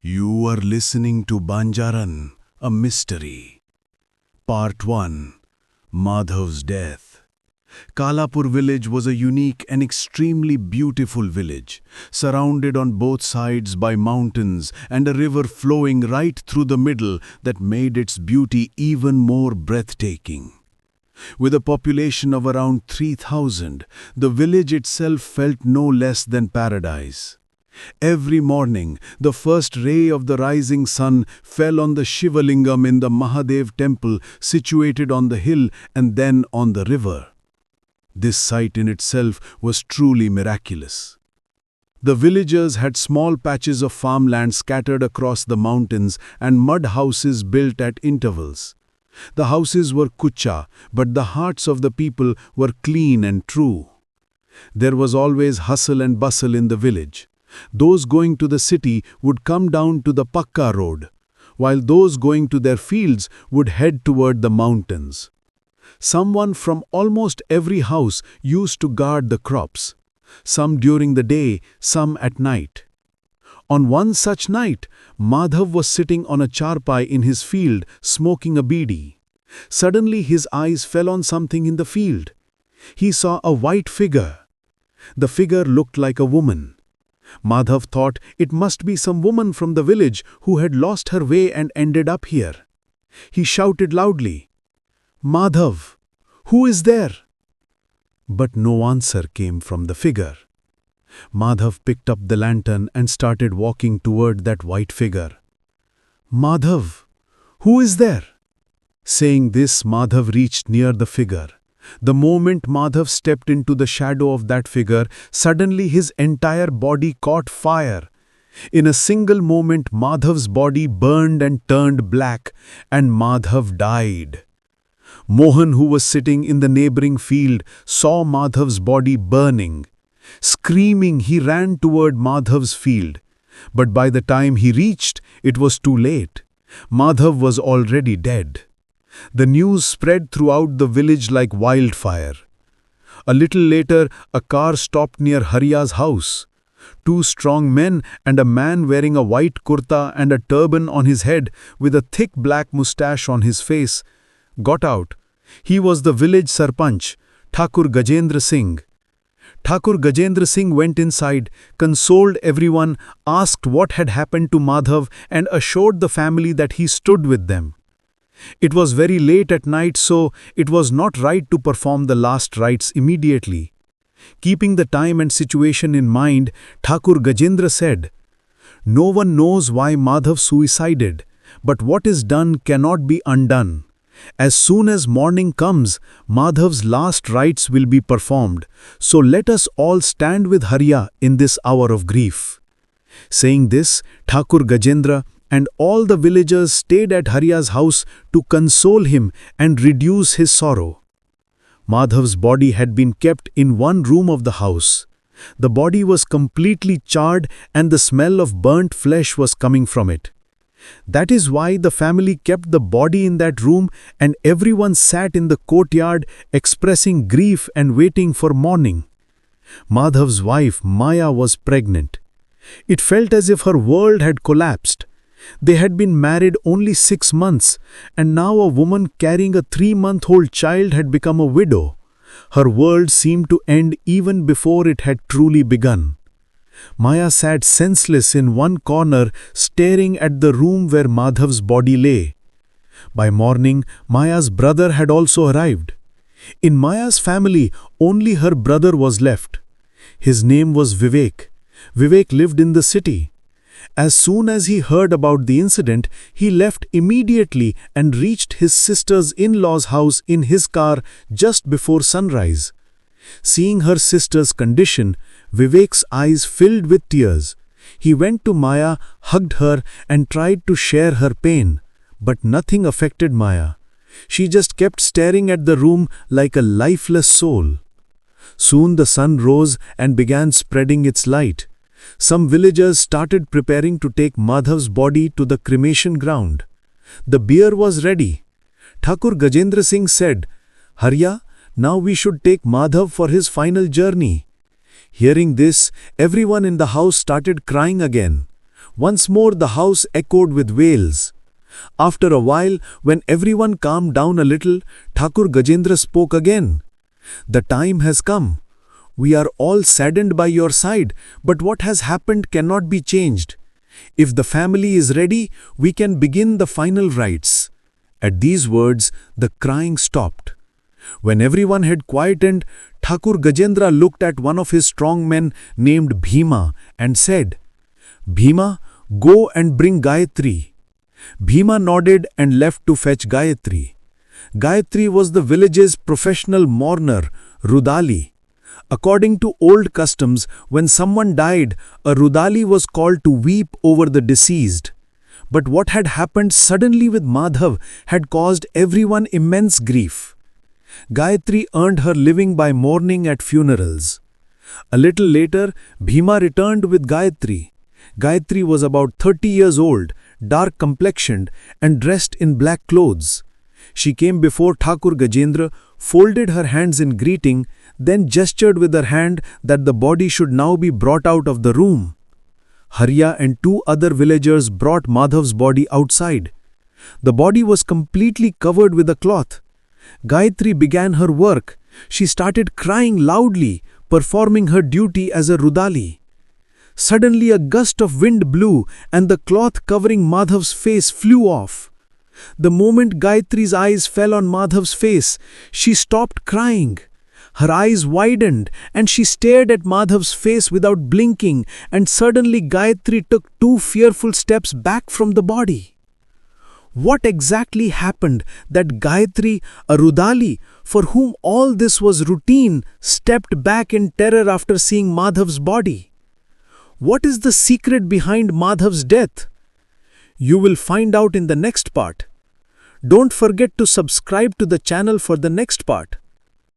You are listening to Banjaran A Mystery. Part 1. Madhav's Death. Kalapur village was a unique and extremely beautiful village, surrounded on both sides by mountains and a river flowing right through the middle that made its beauty even more breathtaking. With a population of around 3,000, the village itself felt no less than paradise. Every morning, the first ray of the rising sun fell on the Shivalingam in the Mahadev temple situated on the hill and then on the river. This sight in itself was truly miraculous. The villagers had small patches of farmland scattered across the mountains and mud houses built at intervals. The houses were kucha, but the hearts of the people were clean and true. There was always hustle and bustle in the village. Those going to the city would come down to the Pakka road, while those going to their fields would head toward the mountains. Someone from almost every house used to guard the crops, some during the day, some at night. On one such night, Madhav was sitting on a charpai in his field smoking a bidi. Suddenly his eyes fell on something in the field. He saw a white figure. The figure looked like a woman. Madhav thought it must be some woman from the village who had lost her way and ended up here. He shouted loudly, "Madhav, who is there?" But no answer came from the figure. Madhav picked up the lantern and started walking toward that white figure. "Madhav, who is there?" Saying this, Madhav reached near the figure. The moment Madhav stepped into the shadow of that figure, suddenly his entire body caught fire. In a single moment, Madhav's body burned and turned black, and Madhav died. Mohan, who was sitting in the neighboring field, saw Madhav's body burning. Screaming, he ran toward Madhav's field. But by the time he reached, it was too late. Madhav was already dead. The news spread throughout the village like wildfire. A little later, a car stopped near Hariya's house. Two strong men and a man wearing a white kurta and a turban on his head with a thick black moustache on his face got out. He was the village sarpanch, Thakur Gajendra Singh. Thakur Gajendra Singh went inside, consoled everyone, asked what had happened to Madhav and assured the family that he stood with them. It was very late at night, so it was not right to perform the last rites immediately. Keeping the time and situation in mind, Thakur Gajendra said, "No one knows why Madhav suicided, but what is done cannot be undone. As soon as morning comes, Madhav's last rites will be performed, so let us all stand with Hariya in this hour of grief." Saying this, Thakur Gajendra and all the villagers stayed at Hariya's house to console him and reduce his sorrow. Madhav's body had been kept in one room of the house. The body was completely charred and the smell of burnt flesh was coming from it. That is why the family kept the body in that room and everyone sat in the courtyard expressing grief and waiting for morning. Madhav's wife, Maya, was pregnant. It felt as if her world had collapsed. They had been married only 6 months, and now a woman carrying a 3-month-old child had become a widow. Her world seemed to end even before it had truly begun. Maya sat senseless in one corner, staring at the room where Madhav's body lay. By morning, Maya's brother had also arrived. In Maya's family, only her brother was left. His name was Vivek. Vivek lived in the city. As soon as he heard about the incident, he left immediately and reached his sister's in-law's house in his car just before sunrise. Seeing her sister's condition, Vivek's eyes filled with tears. He went to Maya, hugged her and tried to share her pain, but nothing affected Maya. She just kept staring at the room like a lifeless soul. Soon the sun rose and began spreading its light. Some villagers started preparing to take Madhav's body to the cremation ground. The bier was ready. Thakur Gajendra Singh said, "Hariya, now we should take Madhav for his final journey." Hearing this, everyone in the house started crying again. Once more the house echoed with wails. After a while, when everyone calmed down a little, Thakur Gajendra spoke again. "The time has come. We are all saddened by your side, but what has happened cannot be changed. If the family is ready, we can begin the final rites." At these words, the crying stopped. When everyone had quietened, Thakur Gajendra looked at one of his strong men named Bhima and said, "Bhima, go and bring Gayatri." Bhima nodded and left to fetch Gayatri. Gayatri was the village's professional mourner, Rudali. According to old customs, when someone died, a Rudali was called to weep over the deceased. But what had happened suddenly with Madhav had caused everyone immense grief. Gayatri earned her living by mourning at funerals. A little later, Bhima returned with Gayatri. Gayatri was about 30 years old, dark complexioned, and dressed in black clothes. She came before Thakur Gajendra, folded her hands in greeting, then gestured with her hand that the body should now be brought out of the room. Harya and two other villagers brought Madhav's body outside. The body was completely covered with a cloth. Gayatri began her work. She started crying loudly, performing her duty as a Rudali. Suddenly a gust of wind blew and the cloth covering Madhav's face flew off. The moment Gayatri's eyes fell on Madhav's face, she stopped crying. Her eyes widened and she stared at Madhav's face without blinking, and suddenly Gayatri took two fearful steps back from the body. What exactly happened that Gayatri, a Rudali, for whom all this was routine, stepped back in terror after seeing Madhav's body? What is the secret behind Madhav's death? You will find out in the next part. Don't forget to subscribe to the channel for the next part.